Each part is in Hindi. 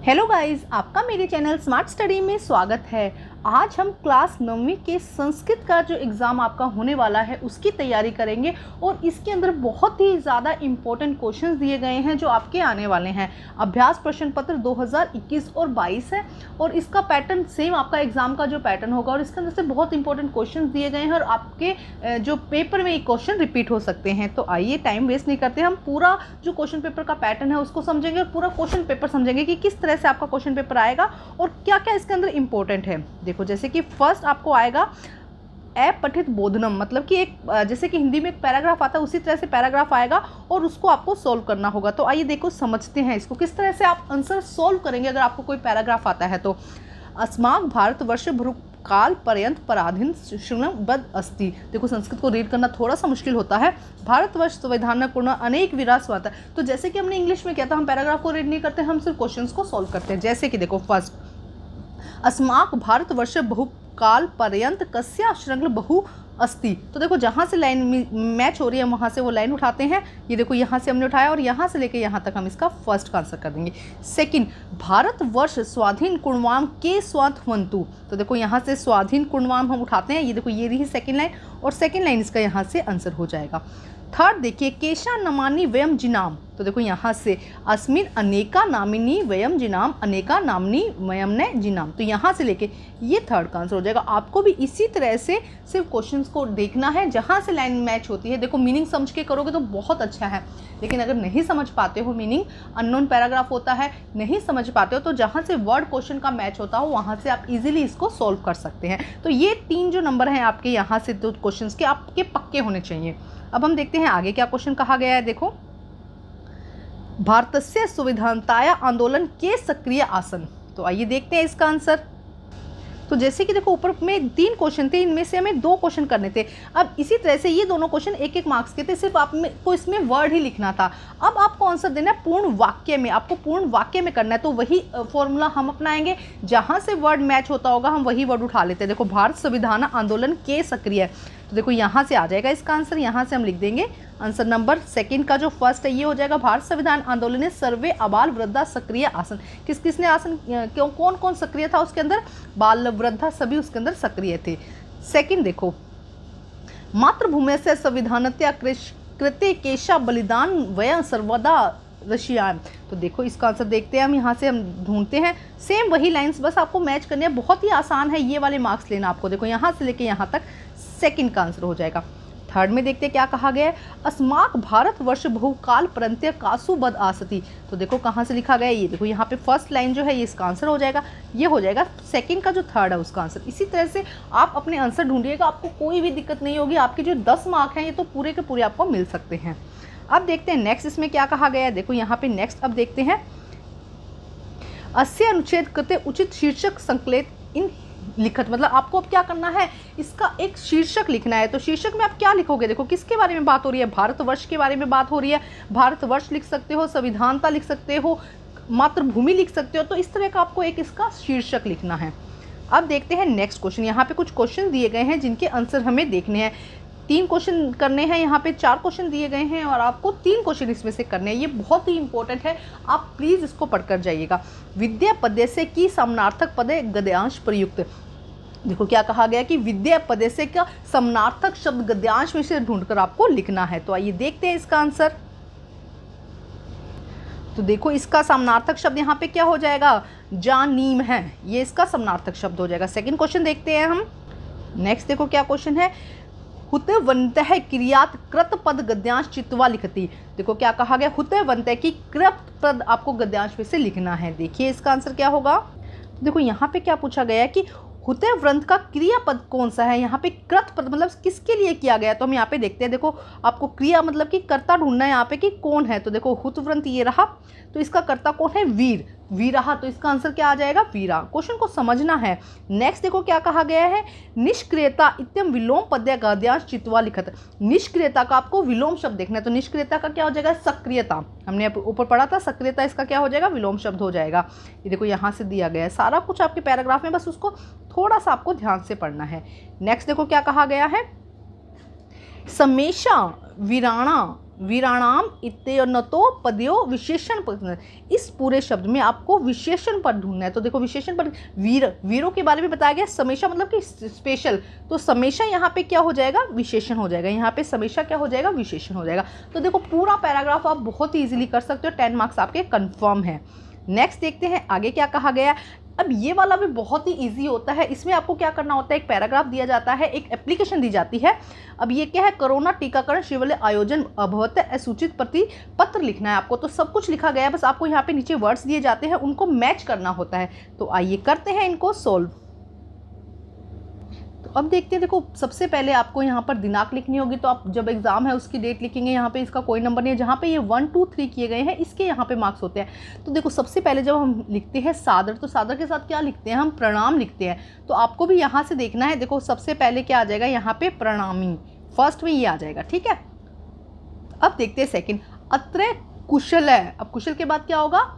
हेलो गाइस, आपका मेरे चैनल स्मार्ट स्टडी में स्वागत है। आज हम क्लास 9वीं के संस्कृत का जो एग्ज़ाम आपका होने वाला है उसकी तैयारी करेंगे और इसके अंदर बहुत ही ज़्यादा इम्पोर्टेंट क्वेश्चंस दिए गए हैं जो आपके आने वाले हैं। अभ्यास प्रश्न पत्र 2021 और 22 है और इसका पैटर्न सेम आपका एग्ज़ाम का जो पैटर्न होगा और इसके अंदर से बहुत इंपॉर्टेंट क्वेश्चन दिए गए हैं और आपके जो पेपर में ये क्वेश्चन रिपीट हो सकते हैं। तो आइए टाइम वेस्ट नहीं करते, हम पूरा जो क्वेश्चन पेपर का पैटर्न है उसको समझेंगे और पूरा क्वेश्चन पेपर समझेंगे कि किस तरह से आपका क्वेश्चन पेपर आएगा और क्या क्या इसके अंदर इंपॉर्टेंट है। देखो, जैसे कि फर्स्ट आपको आएगा अपठित बोधनम, मतलब कि एक जैसे कि हिंदी में एक पैराग्राफ आता है उसी तरह से पैराग्राफ आएगा और उसको आपको सोल्व करना होगा। तो आइए देखो समझते हैं इसको, किस तरह से आप आंसर सोल्व करेंगे अगर आपको कोई पैराग्राफ आता है। तो अस्माक भारतवर्ष काल पर्यंत पराधीन श्रृंगबद्ध अस्ति। देखो, संस्कृत को रीड करना थोड़ा सा मुश्किल होता है। भारतवर्ष संविधान पूर्ण अनेक विरासत होता है। तो जैसे कि हमने इंग्लिश में किया था, हम पैराग्राफ को रीड नहीं करते, हम सिर्फ क्वेश्चंस को सॉल्व करते हैं। जैसे कि देखो, फर्स्ट अस्माक भारतवर्ष बहुकाल पर्यंत कस्या श्रृंग बहु अस्ति। तो देखो, जहाँ से लाइन मैच हो रही है वहाँ से वो लाइन उठाते हैं। ये देखो, यहाँ से हमने उठाया और यहाँ से लेके यहाँ तक हम इसका फर्स्ट का आंसर कर देंगे। सेकंड, भारतवर्ष स्वाधीन कुणवाम के स्वातंत्रु। तो देखो, यहाँ से स्वाधीन कुणवाम हम उठाते हैं। ये देखो, ये रही सेकंड लाइन और सेकंड लाइन इसका यहाँ से आंसर हो जाएगा। थर्ड देखिए, केशा नमानी वयम जिनाम। तो देखो, यहाँ से अस्मिन अनेका नामिनी वयम जिनाम, अनेका नामनी वयम ने जिनाम। तो यहाँ से लेके ये थर्ड का आंसर हो जाएगा। आपको भी इसी तरह से सिर्फ क्वेश्चंस को देखना है जहाँ से लाइन मैच होती है। देखो, मीनिंग समझ के करोगे तो बहुत अच्छा है, लेकिन अगर नहीं समझ पाते हो, मीनिंग अननोन पैराग्राफ होता है, नहीं समझ पाते हो, तो जहाँ से वर्ड क्वेश्चन का मैच होता हो वहाँ से आप इजीली इसको सॉल्व कर सकते हैं। तो ये 3 जो नंबर हैं आपके यहाँ से तो क्वेश्चन के आपके पक्के होने चाहिए। अब हम देखते हैं आगे क्या क्वेश्चन कहा गया है। देखो, भारतस्य संविधानताया आंदोलन के सक्रिय आसन। तो आइए देखते हैं इसका आंसर। तो जैसे कि देखो, ऊपर में 3 क्वेश्चन थे, इनमें से हमें 2 क्वेश्चन करने थे। अब इसी तरह से ये दोनों क्वेश्चन 1-1 मार्क्स के थे, सिर्फ आपको इसमें वर्ड ही लिखना था। अब आपको आंसर देना है पूर्ण वाक्य में, आपको पूर्ण वाक्य में करना है। तो वही फॉर्मूला हम अपनाएंगे, जहाँ से वर्ड मैच होता होगा हम वही वर्ड उठा लेते हैं। देखो, भारत संविधान आंदोलन के सक्रिय, तो देखो यहाँ से आ जाएगा इसका आंसर। यहाँ से हम लिख देंगे आंसर नंबर सेकंड का जो फर्स्ट है ये हो जाएगा, भारत संविधान आंदोलन ने सर्वे अबाल वृद्धा सक्रिय आसन। किस किसने आसन, क्यों, कौन कौन सक्रिय था उसके अंदर, बाल वृद्धा सभी उसके अंदर सक्रिय थे। सेकंड देखो, मातृभूमि से संविधानत्या कृत्य केशा बलिदान वय सर्वदा रशियान। तो देखो, इसका आंसर देखते हैं हम, यहाँ से हम ढूंढते हैं सेम वही लाइंस, बस आपको मैच करने हैं। बहुत ही आसान है, ये वाले मार्क्स लेना आपको। देखो, यहाँ से लेके यहाँ तक सेकंड का आंसर हो जाएगा। थर्ड में देखते हैं क्या कहा गया है, अस्माक भारतवर्ष बहुकाल पर्यंत कासुबद्ध आसति। तो देखो कहाँ से लिखा गया है, ये देखो यहाँ पे फर्स्ट लाइन जो है ये इसका आंसर हो जाएगा। ये हो जाएगा सेकंड का जो थर्ड है उसका आंसर। इसी तरह से आप अपने आंसर ढूंढिएगा, आपको कोई भी दिक्कत नहीं होगी। आपके जो 10 मार्क हैं ये तो पूरे के पूरे आपको मिल सकते हैं। अब देखते हैं नेक्स्ट इसमें क्या कहा गया है। देखो यहाँ पे नेक्स्ट अब देखते हैं, अस्य अनुच्छेद कृत्य उचित शीर्षक संकलित इन लिखत। मतलब आपको अब क्या करना है, इसका एक शीर्षक लिखना है। तो शीर्षक में आप क्या लिखोगे, देखो किसके बारे में बात हो रही है, भारतवर्ष के बारे में बात हो रही है। भारतवर्ष लिख सकते हो, संविधानता लिख सकते हो, मातृभूमि लिख सकते हो। तो इस तरह का आपको एक इसका शीर्षक लिखना है। अब देखते हैं नेक्स्ट क्वेश्चन। यहाँ पे कुछ क्वेश्चन दिए गए हैं जिनके आंसर हमें देखने हैं। 3 क्वेश्चन करने हैं, यहाँ पे 4 क्वेश्चन दिए गए हैं और आपको 3 क्वेश्चन इसमें से करने हैं। ये बहुत ही इंपॉर्टेंट है, आप प्लीज़ इसको पढ़कर जाइएगा। विद्या पदेशे की समानार्थक पदे गद्यांश प्रयुक्त। देखो क्या कहा गया कि विद्या पदेशे का समानार्थक शब्द गद्यांश में से ढूंढकर आपको लिखना है। तो आइए देखते हैं इसका आंसर। तो देखो, इसका समानार्थक शब्द यहाँ पे क्या हो जाएगा, जानीम है, ये इसका समानार्थक शब्द हो जाएगा। सेकंड क्वेश्चन देखते हैं हम। नेक्स्ट देखो क्या क्वेश्चन है, हुतवन्तः क्रियात कृत पद गद्यांश चित्वा लिखती। देखो क्या कहा गया, हुतवन्तः की कृत पद आपको गद्यांश में से लिखना है। देखिए इसका आंसर क्या होगा। देखो यहाँ पे क्या पूछा गया है कि हुतवंत का क्रियापद कौन सा है। यहाँ पे कृत पद मतलब किसके लिए किया गया, तो हम यहाँ पे देखते हैं। देखो, आपको क्रिया मतलब कि कर्ता ढूंढना है यहाँ पे कि कौन है। तो देखो, हुतवंत ये रहा, तो इसका कर्ता कौन है, वीर, वीरहा। तो इसका आंसर क्या आ जाएगा, वीरा। क्वेश्चन को समझना है। नेक्स्ट देखो क्या कहा गया है, निष्क्रियता इत्यम विलोम पद्य गद्यांश चित्वा लिखत। निष्क्रियता का आपको विलोम शब्द देखना है। तो निष्क्रियता का क्या हो जाएगा, सक्रियता। हमने ऊपर पढ़ा था सक्रियता, इसका क्या हो जाएगा, विलोम शब्द हो जाएगा। ये देखो यहाँ से दिया गया है सारा कुछ आपके पैराग्राफ में, बस उसको थोड़ा सा आपको ध्यान से पढ़ना है। नेक्स्ट देखो क्या कहा गया है, समेशा वीराणा वीराणाम इत्यनतो पदयो विशेषण पर, इस पूरे शब्द में आपको विशेषण पद ढूंढना है। तो देखो विशेषण पद वीरों के बारे में बताया गया, समेशा मतलब कि स्पेशल, तो समेशा यहाँ पे क्या हो जाएगा, विशेषण हो जाएगा। यहाँ पे समेशा क्या हो जाएगा, विशेषण हो जाएगा। तो देखो पूरा पैराग्राफ आप बहुत ही इजीली कर सकते हो, 10 मार्क्स आपके कंफर्म है। नेक्स्ट देखते हैं आगे क्या कहा गया। अब ये वाला भी बहुत ही इजी होता है। इसमें आपको क्या करना होता है, एक पैराग्राफ दिया जाता है, एक एप्लीकेशन दी जाती है। अब ये क्या है, कोरोना टीकाकरण शिविर आयोजन अभवत सूचित प्रति पत्र लिखना है आपको। तो सब कुछ लिखा गया है, बस आपको यहाँ पे नीचे वर्ड्स दिए जाते हैं, उनको मैच करना होता है। तो आइए करते हैं इनको सोल्व। अब देखते हैं, देखो सबसे पहले आपको यहाँ पर दिनांक लिखनी होगी। तो आप जब एग्जाम है उसकी डेट लिखेंगे, यहाँ पे इसका कोई नंबर नहीं है। जहाँ पे ये 1 2 3 किए गए हैं इसके यहाँ पे मार्क्स होते हैं। तो देखो सबसे पहले जब हम लिखते हैं सादर, तो सादर के साथ क्या लिखते हैं, हम प्रणाम लिखते हैं। तो आपको भी यहाँ से देखना है। देखो सबसे पहले क्या आ जाएगा, यहाँ पे प्रणामी, फर्स्ट में ये आ जाएगा, ठीक है। अब देखते हैं सेकेंड, अत्र कुशल है। अब कुशल के बाद क्या होगा,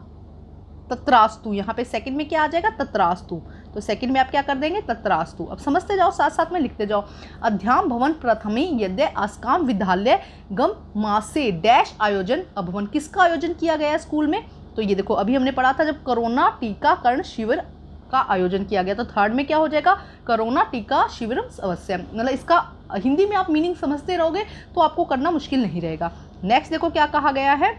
तत्रास्तु। यहाँ पे सेकंड में क्या आ जाएगा, तत्रास्तु। तो सेकंड में आप क्या कर देंगे, तत्रास्तु। अब समझते जाओ, साथ साथ में लिखते जाओ। अध्याम भवन प्रथमी यद्य आस्काम विद्यालय गम मासे डैश आयोजन अभवन, किसका आयोजन किया गया स्कूल में। तो ये देखो अभी हमने पढ़ा था जब कोरोना टीकाकरण शिविर का आयोजन किया गया। तो थर्ड में क्या हो जाएगा, कोरोना टीका शिविर अवश्य। मतलब इसका हिंदी में आप मीनिंग समझते रहोगे तो आपको करना मुश्किल नहीं रहेगा। नेक्स्ट देखो क्या कहा गया है,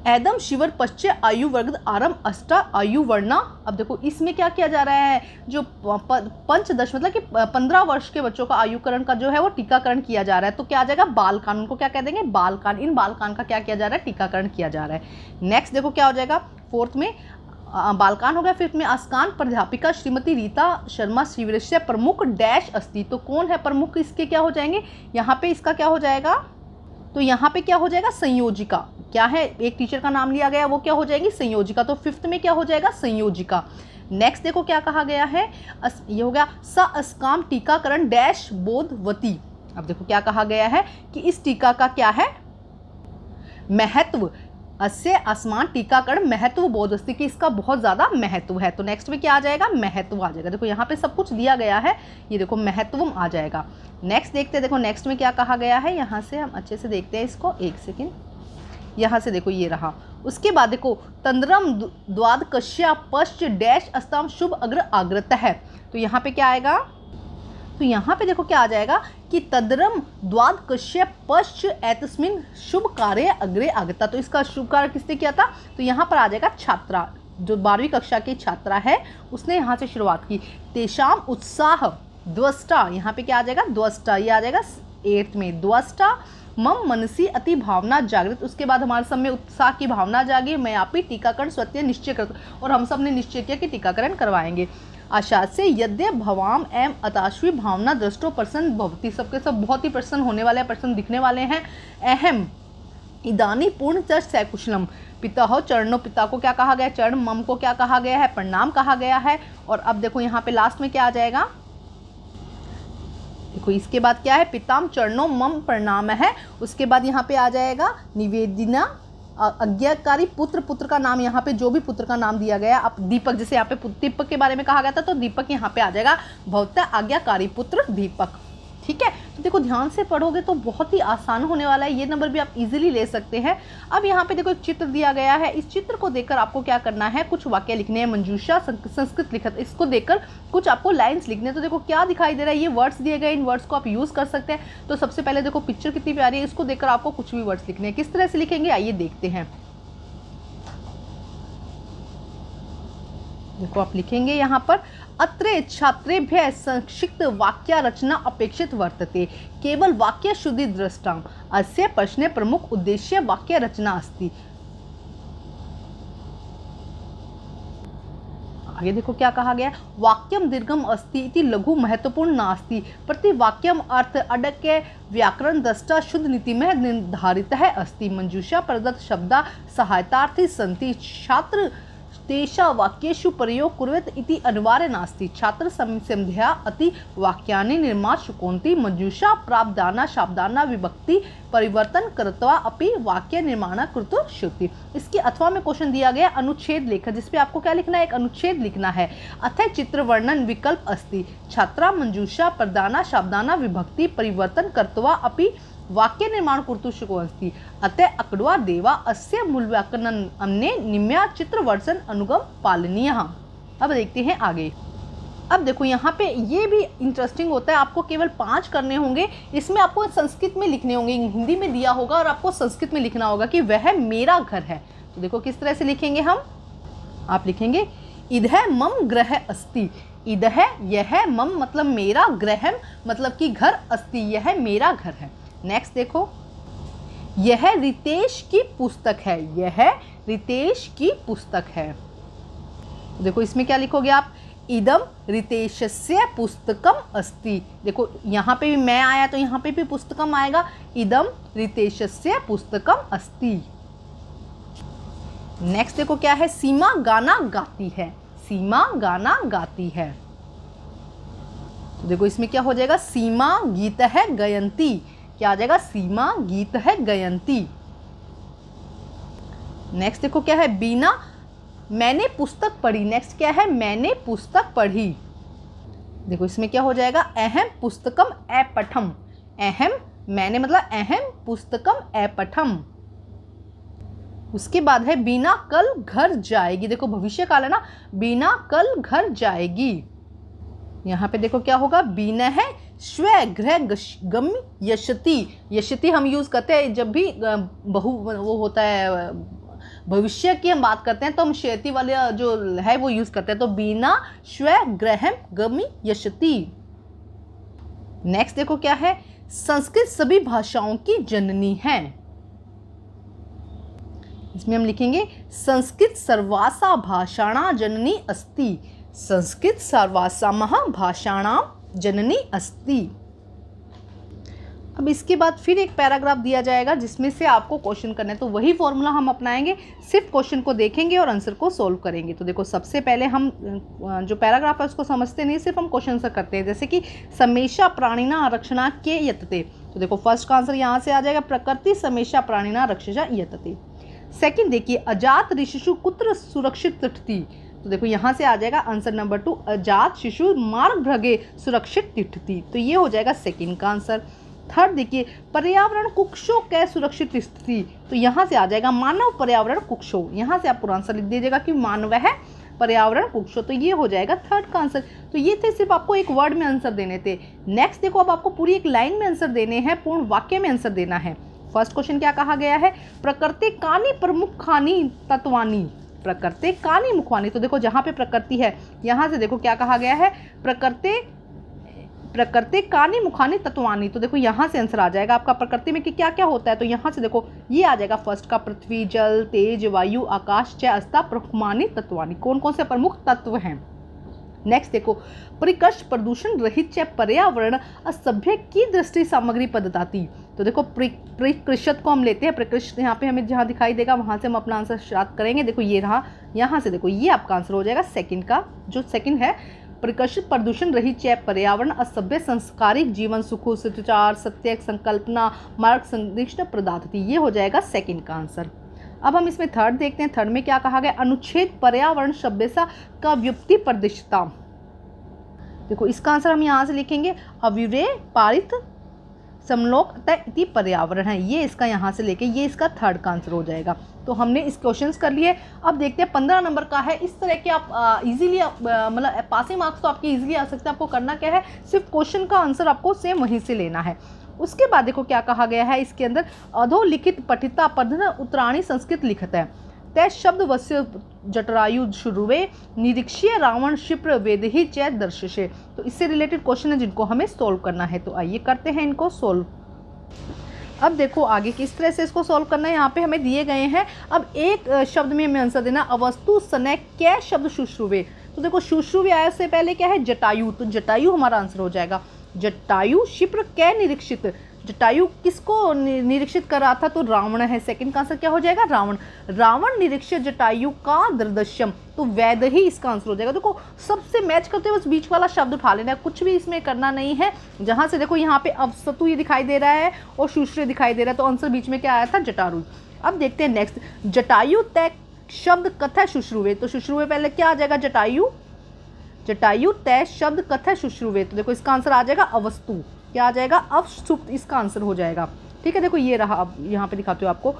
एदम शिविर पश्चिम आयु वर्ग आरंभ अष्टा आयु वर्णा। अब देखो इसमें क्या किया जा रहा है, जो 5 मतलब कि 15 वर्ष के बच्चों का आयुकरण का जो है वो टीकाकरण किया जा रहा है। तो क्या आ जाएगा, बालकान, उनको क्या कह देंगे, बालकान। इन बालकान का क्या किया जा रहा है, टीकाकरण किया जा रहा है। नेक्स्ट देखो क्या हो जाएगा, फोर्थ में बालकान हो गया। फिफ्थ में आस्कान प्राध्यापिका श्रीमती रीता शर्मा शिविर से प्रमुख डैश अस्ति। तो कौन है प्रमुख, इसके क्या हो जाएंगे, यहाँ पे इसका क्या हो जाएगा, तो यहाँ पे क्या हो जाएगा, संयोजिका। क्या है, एक टीचर का नाम लिया गया, वो क्या हो जाएगी, संयोजिका। तो फिफ्थ में क्या हो जाएगा, संयोजिका। नेक्स्ट देखो क्या कहा गया है, ये हो गया स अस्काम टीकाकरण डैश बोधवती। अब देखो क्या कहा गया है कि इस टीका का क्या है, महत्व। अस्य आसमान टीकाकरण महत्व बोधस्ती, कि इसका बहुत ज़्यादा महत्व है। तो नेक्स्ट में क्या आ जाएगा, महत्व आ जाएगा। देखो यहाँ पे सब कुछ दिया गया है, ये देखो महत्वम आ जाएगा। नेक्स्ट देखते हैं, देखो नेक्स्ट में क्या कहा गया है, यहाँ से हम अच्छे से देखते हैं इसको, एक सेकेंड। यहाँ से देखो ये रहा, उसके बाद देखो तंद्रम द्वाद कश्या पश्च डैश अस्ताम शुभ अग्र आग्रत है। तो यहाँ पे क्या आएगा, तो यहाँ पे देखो क्या आ जाएगा कि तद्रम द्वाद कश्य पश्च एतस्मिन शुभ कार्य अग्रे आगता। तो इसका शुभ कार्य किसने किया था, तो यहाँ पर आ जाएगा छात्रा, जो 12वीं कक्षा की छात्रा है उसने यहाँ से शुरुआत की। तेषाम उत्साह द्वष्टा, यहाँ पे क्या आ जाएगा, द्वष्टा, ये आ जाएगा 8th में, द्वष्टा मम मनसी अति भावना जागृत। उसके बाद हमारे सब में उत्साह की भावना जागी, मैं आप ही टीकाकरण स्वतः निश्चय कर, और हम सब ने निश्चय किया कि टीकाकरण करवाएंगे। आशा से यद्य भवाम एवं अताश्वी भावना दृष्टो प्रसन्न भवती, सबके सब बहुत ही प्रसन्न होने वाले, प्रसन्न दिखने वाले हैं। अहम इदानी पूर्ण च सैकुशलम, पिता हो चरणों, पिता को क्या कहा गया, चरण, मम को क्या कहा गया है, प्रणाम कहा गया है। और अब देखो यहाँ पे लास्ट में क्या आ जाएगा, देखो इसके बाद क्या है, पिताम चरणों मम प्रणाम है। उसके बाद यहाँ पे आ जाएगा निवेदिना आज्ञाकारी पुत्र, पुत्र का नाम यहाँ पे जो भी पुत्र का नाम दिया गया, अब दीपक, जैसे यहाँ पे दीपक के बारे में कहा गया था तो दीपक यहाँ पे आ जाएगा, भवता आज्ञाकारी पुत्र दीपक। ठीक है, तो देखो ध्यान से पढ़ोगे तो बहुत ही आसान होने वाला है, ये नंबर भी आप इजीली ले सकते हैं। अब यहाँ पे देखो एक चित्र दिया गया है, इस चित्र को देखकर आपको क्या करना है, कुछ वाक्य लिखने हैं। मंजूषा संस्कृत लिखत, इसको देखकर कुछ आपको लाइंस लिखने हैं। तो देखो क्या दिखाई दे रहा है, ये वर्ड्स दिए गए, इन वर्ड्स को आप यूज़ कर सकते हैं। तो सबसे पहले देखो पिक्चर कितनी प्यारी है, इसको देखकर आपको कुछ भी वर्ड्स लिखने हैं। किस तरह से लिखेंगे आइए देखते हैं। देखो आप लिखेंगे यहाँ पर, अत्रे छात्रेभ्यः संक्षिप्त वाक्य रचना अपेक्षित वर्तते, केवल वाक्य शुद्धि दृष्टाम, अस्य प्रश्ने प्रमुख उद्देश्य वाक्य रचना अस्ति। आगे देखो क्या कहा गया, वाक्यम दीर्घम अस्ति इति लघु महत्वपूर्ण नास्ति, प्रति वाक्यम अर्थ अडक्य व्याकरण दृष्टा शुद्ध नीति में निर्धारित है अस्ति। मंजूषा प्रदत्त शब्दा सहायतार्थी संति, छात्र तेषा वाक्येषु प्रयोग कुर्वत इति अनिवार्य नास्ति, छात्र संध्या अति वाक्यानि निर्माण शुकोन्ति। मंजूषा प्राप्दाना शाब्दाना विभक्ति परिवर्तन कृत्वा अपि वाक्य निर्माण कृतो श्रुति। इसके अथवा में क्वेश्चन दिया गया अनुच्छेद लेखा, जिसपे आपको क्या लिखना है, एक अनुच्छेद लिखना है। अथ चित्र वर्णन विकल्प अस्ति, छात्रा मंजूषा प्रदाना शाब्दाना विभक्ति परिवर्तन कृत्वा अपि वाक्य निर्माण कुर्तु शिकोवंती अतः अकडवा देवा अस्य मूल्यांकन हमने निम्या चित्र वर्षन अनुगम पालनीय। अब देखते हैं आगे। अब देखो यहाँ पे ये भी इंटरेस्टिंग होता है, आपको केवल 5 करने होंगे। इसमें आपको संस्कृत में लिखने होंगे, हिंदी में दिया होगा और आपको संस्कृत में लिखना होगा कि वह मेरा घर है। तो देखो किस तरह से लिखेंगे हम। आप लिखेंगे इदह मम ग्रह अस्ति। इदह यह, मम मतलब मेरा, ग्रहम मतलब कि घर, अस्ति यह मेरा घर है। नेक्स्ट देखो, यह रितेश की पुस्तक है। यह रितेश की पुस्तक है। देखो इसमें क्या लिखोगे आप, इदम रितेशस्य पुस्तकम अस्ति। देखो यहाँ पे भी मैं आया तो यहाँ पे भी पुस्तकम आएगा, इदम रितेशस्य पुस्तकम अस्ति। नेक्स्ट देखो क्या है, सीमा गाना गाती है। सीमा गाना गाती है। तो देखो इसमें क्या हो जाएगा, सीमा गीत है गयंती। क्या आ जाएगा, सीमा गीत है गयंती। नेक्स्ट देखो क्या है, बीना मैंने पुस्तक पढ़ी। नेक्स्ट क्या है, मैंने पुस्तक पढ़ी। देखो इसमें क्या हो जाएगा, अहम पुस्तकम अपठम। अहम मैंने मतलब अहम पुस्तकम अपठम। उसके बाद है बीना कल घर जाएगी। देखो भविष्य काल है ना, बीना कल घर जाएगी। यहाँ पे देखो क्या होगा, बीना है स्वगृह गम यशति। यशति हम यूज करते हैं जब भी बहु वो होता है भविष्य की हम बात करते हैं तो हम शेती वाले जो है वो यूज करते हैं। तो बीना स्वगृहम गमी यशति। नेक्स्ट देखो क्या है, संस्कृत सभी भाषाओं की जननी है। इसमें हम लिखेंगे संस्कृत सर्वासा भाषाणा जननी अस्ति। संस्कृत सर्वासामः भाषाणाम जननी अस्ति। अब इसके बाद फिर एक पैराग्राफ दिया जाएगा जिसमें से आपको क्वेश्चन करना है। तो वही फॉर्मूला हम अपनाएंगे, सिर्फ क्वेश्चन को देखेंगे और आंसर को सोल्व करेंगे। तो देखो सबसे पहले हम जो पैराग्राफ है उसको समझते नहीं, सिर्फ हम क्वेश्चन आंसर करते हैं। जैसे कि समेशा प्राणिना रक्षणा के यतते। तो देखो फर्स्ट का आंसर यहाँ से आ जाएगा, प्रकृति समेशा प्राणिना रक्षजा यतते। सेकंड देखिए, अजात ऋषिषु कुत्र सुरक्षित तिष्ठति। तो देखो यहाँ से आ जाएगा आंसर नंबर 2, अजात शिशु मार्ग भ्रगे सुरक्षित तिष्ठति। तो ये हो जाएगा सेकंड का आंसर। थर्ड देखिए, पर्यावरण कुक्षों कै सुरक्षित स्थिति। तो यहाँ से आ जाएगा मानव पर्यावरण कुक्षों। यहाँ से आप पूरा आंसर लिख दीजिएगा कि मानव है पर्यावरण कुक्षों। तो ये हो जाएगा थर्ड का आंसर। तो ये थे सिर्फ आपको एक वर्ड में आंसर देने थे। नेक्स्ट देखो, अब आपको पूरी एक लाइन में आंसर देने हैं, पूर्ण वाक्य में आंसर देना है। फर्स्ट क्वेश्चन क्या कहा गया है, प्रकृति कानी प्रमुखानी तत्वानी। प्रकृति कानी मुखवानी। तो देखो जहाँ पे प्रकृति है यहाँ से देखो क्या कहा गया है, प्रकृति कानी मुखानी तत्वानी। तो देखो यहाँ से आंसर आ जाएगा आपका प्रकृति में कि क्या क्या होता है। तो यहाँ से देखो ये आ जाएगा फर्स्ट का, पृथ्वी जल तेज वायु आकाश च अस्ता प्रमुखानी तत्वानी। कौन कौन से प्रमुख तत्व हैं। नेक्स्ट देखो, परिकर्ष प्रदूषण रहित च पर्यावरण असभ्य की दृष्टि सामग्री पद्धति। तो देखो परिकृषित को हम लेते हैं, परिकृषित यहाँ पे हमें जहाँ दिखाई देगा वहाँ से हम अपना आंसर स्टार्ट करेंगे। देखो ये रहा, यहाँ से देखो ये आपका आंसर हो जाएगा सेकंड का, जो सेकंड है, परिकर्षित प्रदूषण रहित चैप पर्यावरण असभ्य संस्कारिक जीवन सुखो शिष्टाचार सत्य संकल्पना मार्ग संदिग्ध पदार्थ। ये हो जाएगा सेकंड का आंसर। अब हम इसमें थर्ड देखते हैं। थर्ड में क्या कहा गया, अनुच्छेद पर्यावरण सभ्यता का व्युक्ति प्रदिशता। देखो इसका आंसर हम यहाँ से लिखेंगे, अव्यय पारित समलोक इति पर्यावरण है। ये इसका यहाँ से लेके ये इसका थर्ड का आंसर हो जाएगा। तो हमने इस क्वेश्चंस कर लिए। अब देखते हैं 15 नंबर का है। इस तरह के आप इजीली मतलब पासिंग मार्क्स तो आपके इजीली आ सकते हैं। आपको करना क्या है, सिर्फ क्वेश्चन का आंसर आपको सेम वहीं से लेना है। उसके बाद देखो क्या कहा गया है इसके अंदर, अधोलिखित पठिता पठन उत्तराणी संस्कृत लिखत है तय शब्द वस्य जटरायु शुरुवे निरीक्षीय रावण क्षिप्र वेदही चैत दर्शे। तो इससे रिलेटेड क्वेश्चन है जिनको हमें सोल्व करना है। तो आइए करते हैं इनको सोल्व। अब देखो आगे किस तरह से इसको सॉल्व करना है, यहाँ पे हमें दिए गए हैं। अब एक शब्द में हमें आंसर देना, अवस्तु सनय कै शब्द शुश्रुवे। तो देखो शुश्रुवे आया से पहले क्या है, जटायु। तो जटायु हमारा आंसर हो जाएगा। जटायु क्षिप्र कै निरीक्षित। जटायु किसको निरीक्षित कर रहा था, तो रावण है। सेकंड का आंसर क्या हो जाएगा, रावण। रावण निरीक्षित जटायु का दृदश्यम। तो वैद ही इसका आंसर हो जाएगा। देखो सबसे मैच करते हुए बस बीच वाला शब्द उठा लेना है, कुछ भी इसमें करना नहीं है। जहां से देखो यहाँ पे अवस्तु ये दिखाई दे रहा है और शुश्रे दिखाई दे रहा है, तो आंसर बीच में क्या आया था, जटारु। अब देखते हैं नेक्स्ट, जटायु तय शब्द कथा शुश्रुवे। तो शुश्रुवे पहले क्या आ जाएगा, जटायु। जटायु तय शब्द कथा शुश्रुवे। तो देखो इसका आंसर आ जाएगा अवस्तु। क्या आ जाएगा, अवसुप्त इसका आंसर हो जाएगा। ठीक है, देखो ये रहा, अब यहाँ पे दिखाती हूँ आपको,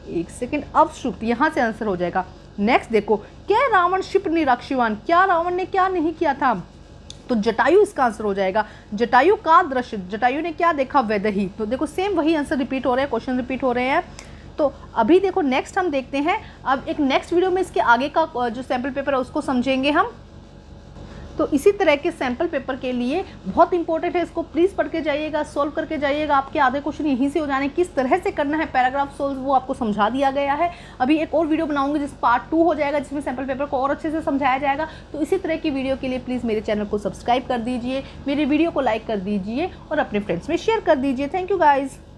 एक सेकेंड, अवसुप्त यहाँ से आंसर हो जाएगा। नेक्स्ट देखो, क्या रावण क्षिप निरक्षिवान, क्या रावण ने क्या नहीं किया था, तो जटायु इसका आंसर हो जाएगा। जटायु का दृश्य, जटायु ने क्या देखा, वैदेही। तो देखो सेम वही आंसर रिपीट हो रहे हैं, क्वेश्चन रिपीट हो रहे हैं। तो अभी देखो नेक्स्ट हम देखते हैं, अब एक नेक्स्ट वीडियो में इसके आगे का जो सैम्पल पेपर है उसको समझेंगे हम। तो इसी तरह के सैम्पल पेपर के लिए बहुत इंपॉर्टेंट है, इसको प्लीज़ पढ़ के जाइएगा, सोल्व करके जाइएगा, आपके आधे क्वेश्चन यहीं से हो जाने। किस तरह से करना है पैराग्राफ सोल्व वो आपको समझा दिया गया है। अभी एक और वीडियो बनाऊंगी जिस पार्ट 2 हो जाएगा, जिसमें सैम्पल पेपर को और अच्छे से समझाया जाएगा। तो इसी तरह की वीडियो के लिए प्लीज़ मेरे चैनल को सब्सक्राइब कर दीजिए, मेरे वीडियो को लाइक कर दीजिए और अपने फ्रेंड्स में शेयर कर दीजिए। Thank you guys.